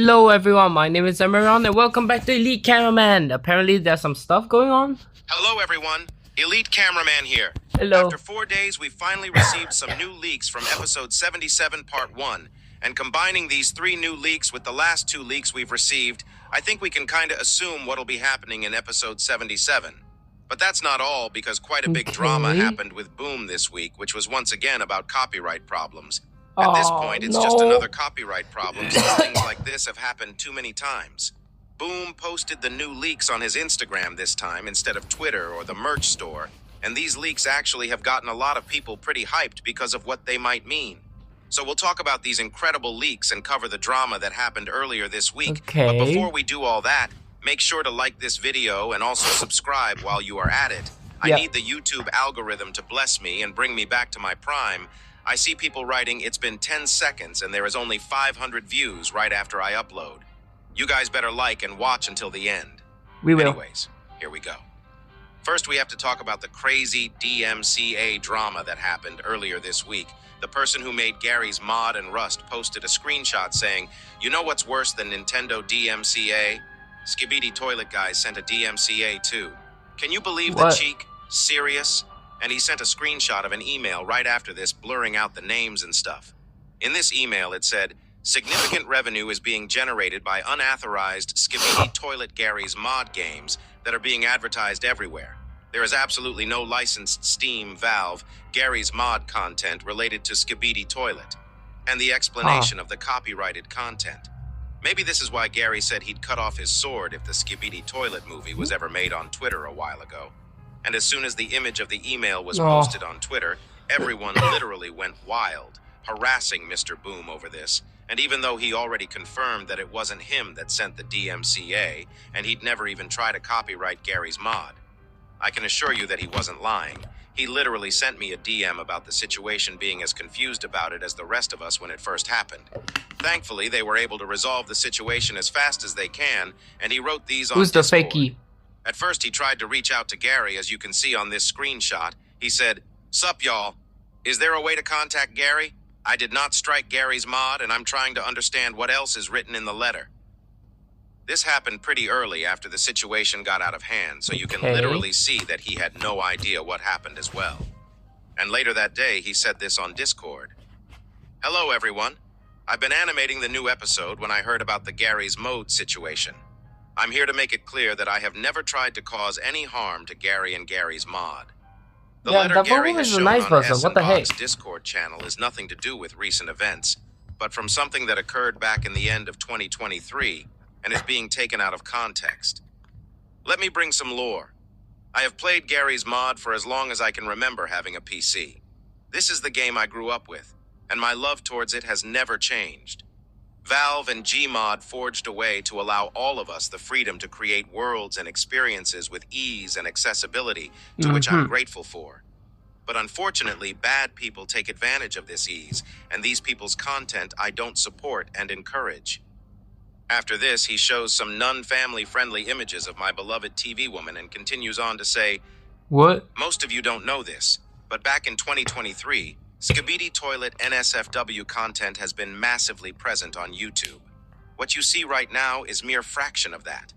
Hello everyone, my name is Emeron and welcome back to Elite Cameraman. Apparently there's some stuff going on. Hello everyone, Elite Cameraman here. Hello. After 4 days, we finally received some new leaks from episode 77 part 1. And combining these 3 new leaks with the last 2 leaks we've received, I think we can kinda assume what'll be happening in episode 77. But that's not all, because quite a big drama happened with Boom this week, which was once again about copyright problems. At this point, it's just another copyright problem, since things like this have happened too many times. Boom posted the new leaks on his Instagram this time instead of Twitter or the merch store, and these leaks actually have gotten a lot of people pretty hyped because of what they might mean. So we'll talk about these incredible leaks and cover the drama that happened earlier this week. But before we do all that, make sure to like this video and also subscribe while you are at it. I need the YouTube algorithm to bless me and bring me back to my prime. I see people writing, it's been 10 seconds and there is only 500 views right after I upload. You guys better like and watch until the end. We will. Anyways, here we go. First, we have to talk about the crazy DMCA drama that happened earlier this week. The person who made Gary's Mod and Rust posted a screenshot saying, "You know what's worse than Nintendo DMCA? Skibidi Toilet Guy sent a DMCA too. Can you believe the cheek? Serious?" And he sent a screenshot of an email right after this, blurring out the names and stuff. In this email, it said, "Significant revenue is being generated by unauthorized Skibidi Toilet Gary's mod games that are being advertised everywhere. There is absolutely no licensed Steam, Valve, Gary's mod content related to Skibidi Toilet." And the explanation of the copyrighted content. Maybe this is why Gary said he'd cut off his sword if the Skibidi Toilet movie was ever made on Twitter a while ago. And as soon as the image of the email was posted on Twitter, everyone literally went wild, harassing Mr. Boom over this. And even though he already confirmed that it wasn't him that sent the DMCA, and he'd never even try to copyright Gary's mod, I can assure you that he wasn't lying. He literally sent me a DM about the situation, being as confused about it as the rest of us when it first happened. Thankfully, they were able to resolve the situation as fast as they can, and he wrote these on Discord. Who's the fakie? At first, he tried to reach out to Gary, as you can see on this screenshot. He said, "Sup, y'all? Is there a way to contact Gary? I did not strike Gary's mod, and I'm trying to understand what else is written in the letter." This happened pretty early after the situation got out of hand, so you can literally see that he had no idea what happened as well. And later that day, he said this on Discord. "Hello, everyone. I've been animating the new episode when I heard about the Gary's mode situation. I'm here to make it clear that I have never tried to cause any harm to Gary and Gary's mod. The letter Gary has shown on SNBOX Discord channel is nothing to do with recent events, but from something that occurred back in the end of 2023 and is being taken out of context. Let me bring some lore. I have played Gary's mod for as long as I can remember having a PC. This is the game I grew up with, and my love towards it has never changed. Valve and Gmod forged a way to allow all of us the freedom to create worlds and experiences with ease and accessibility, to which I'm grateful for. But unfortunately, bad people take advantage of this ease, and these people's content I don't support and encourage." After this, he shows some non-family-friendly images of my beloved TV woman and continues on to say, "What? Most of you don't know this, but back in 2023, Skibidi Toilet NSFW content has been massively present on YouTube. What you see right now is mere fraction of that.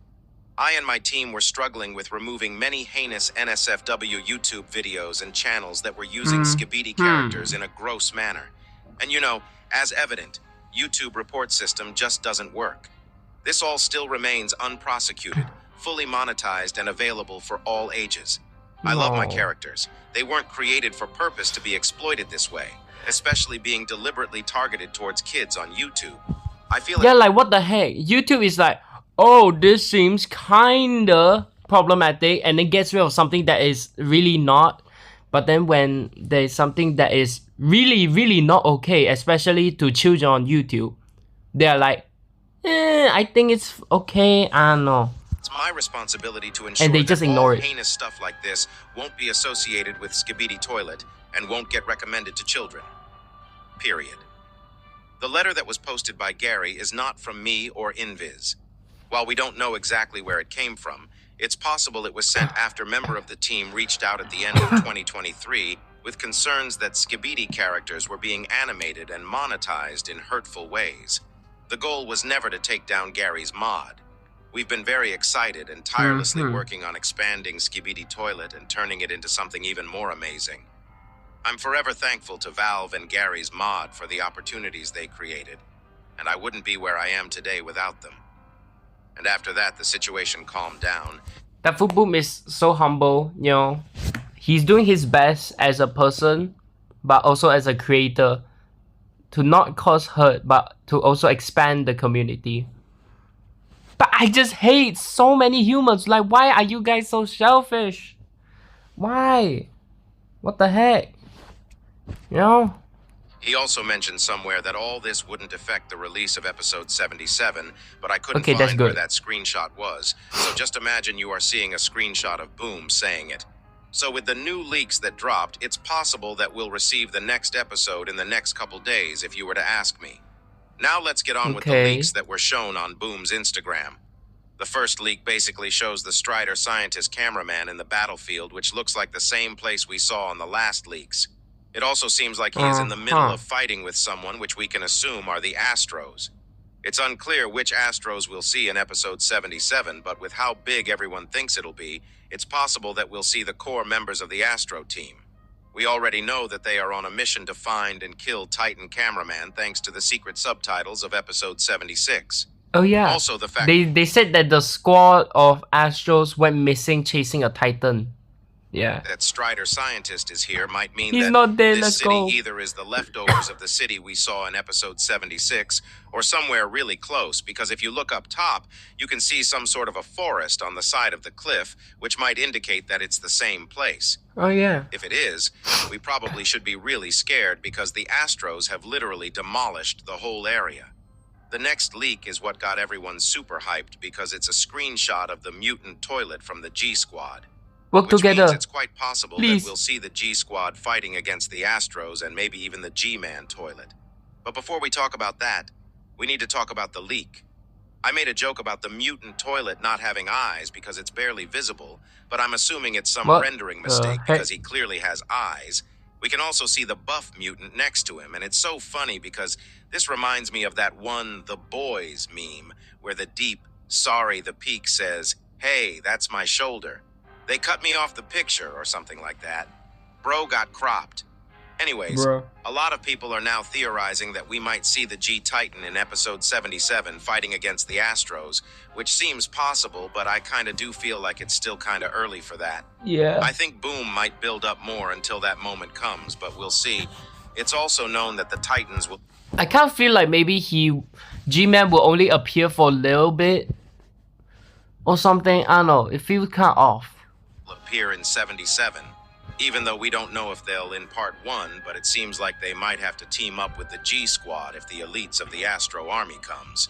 I and my team were struggling with removing many heinous NSFW YouTube videos and channels that were using Skibidi characters in a gross manner. And you know, as evident, YouTube report system just doesn't work. This all still remains unprosecuted, fully monetized and available for all ages. I love my characters. They weren't created for purpose to be exploited this way, especially being deliberately targeted towards kids on YouTube. I feel like what the heck? YouTube is like, oh, this seems kinda problematic, and it gets rid of something that is really not. But then when there's something that is really, really not okay, especially to children on YouTube, they're like, I think it's okay, I don't know. It's my responsibility to ensure they just ignore it. Heinous stuff like this won't be associated with Skibidi Toilet and won't get recommended to children. Period. The letter that was posted by Gary is not from me or Invis. While we don't know exactly where it came from, it's possible it was sent after a member of the team reached out at the end of 2023 with concerns that Skibidi characters were being animated and monetized in hurtful ways. The goal was never to take down Gary's mod. We've been very excited and tirelessly working on expanding Skibidi Toilet and turning it into something even more amazing. I'm forever thankful to Valve and Gary's mod for the opportunities they created, and I wouldn't be where I am today without them. And after that, the situation calmed down. That Footboom is so humble, you know. He's doing his best as a person, but also as a creator, to not cause hurt, but to also expand the community. But I just hate so many humans. Like, why are you guys so selfish? Why? What the heck? You know? He also mentioned somewhere that all this wouldn't affect the release of episode 77, but I couldn't Okay, that's find where good. that screenshot was. So just imagine you are seeing a screenshot of Boom saying it. So with the new leaks that dropped, it's possible that we'll receive the next episode in the next couple days if you were to ask me. Now let's get on with the Okay. leaks that were shown on Boom's Instagram. The first leak basically shows the Strider scientist cameraman in the battlefield, which looks like the same place we saw on the last leaks. It also seems like he is in the middle of fighting with someone, which we can assume are the Astros. It's unclear which Astros we'll see in episode 77, but with how big everyone thinks it'll be, it's possible that we'll see the core members of the Astro team. We already know that they are on a mission to find and kill Titan Cameraman thanks to the secret subtitles of episode 76. Oh yeah. Also the fact They said that the squad of Astros went missing chasing a Titan. Yeah. that Strider scientist is here might mean He's that not there, this let's city go. either is the leftovers of the city we saw in episode 76 or somewhere really close, because if you look up top, you can see some sort of a forest on the side of the cliff, which might indicate that it's the same place. Oh yeah. If it is, we probably should be really scared because the Astros have literally demolished the whole area. The next leak is what got everyone super hyped because it's a screenshot of the mutant toilet from the G Squad. Work Which together. means it's quite possible Please. that we'll see the G Squad fighting against the Astros and maybe even the G-Man toilet. But before we talk about that, we need to talk about the leak. I made a joke about the mutant toilet not having eyes because it's barely visible, but I'm assuming it's some What rendering the mistake heck? because he clearly has eyes. We can also see the buff mutant next to him, and it's so funny because this reminds me of that one The Boys meme where the deep, sorry, the peak says, "Hey, that's my shoulder. They cut me off the picture," or something like that. Bro got cropped. Anyways, Bro. a lot of people are now theorizing that we might see the G-Titan in episode 77 fighting against the Astros, which seems possible, but I kinda do feel like it's still kinda early for that. Yeah. I think Boom might build up more until that moment comes, but we'll see. It's also known that the Titans will I kind of feel like maybe G-Man will only appear for a little bit or something. I don't know. It feels kind of off. appear in 77, even though we don't know if they'll in part 1, but it seems like they might have to team up with the G Squad if the elites of the Astro Army comes.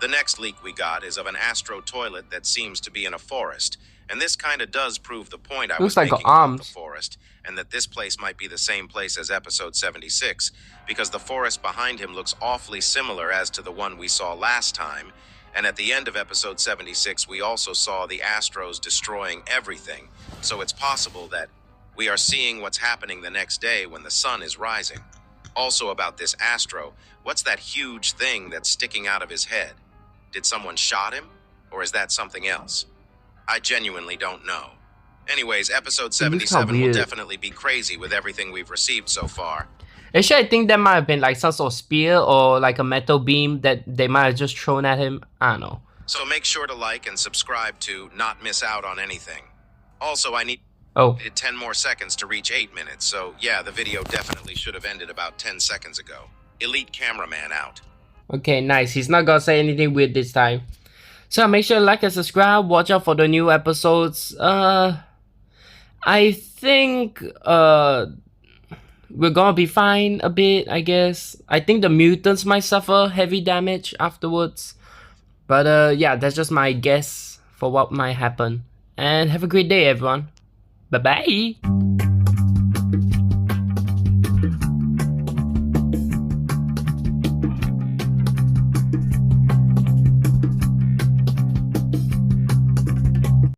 The next leak we got is of an Astro toilet that seems to be in a forest, and this kinda does prove the point I Looks was like making about arms. the forest, and that this place might be the same place as episode 76, because the forest behind him looks awfully similar as to the one we saw last time, and at the end of episode 76 we also saw the Astros destroying everything, so it's possible that we are seeing what's happening the next day when the sun is rising. Also about this Astro, what's that huge thing that's sticking out of his head? Did someone shot him? Or is that something else? I genuinely don't know. Anyways, episode looks kinda 77 will weird. definitely be crazy with everything we've received so far. Actually, I think that might have been like some sort of spear or like a metal beam that they might have just thrown at him. I don't know. So make sure to like and subscribe to not miss out on anything. Also, I needed Oh, 10 more seconds to reach 8 minutes, so yeah, the video definitely should have ended about 10 seconds ago. Elite cameraman out. okay, nice. He's not gonna say anything weird this time. So make sure to like and subscribe. Watch out for the new episodes. I think we're gonna be fine a bit, I guess. I think the mutants might suffer heavy damage afterwards. But yeah, that's just my guess for what might happen. And have a great day, everyone. Bye bye.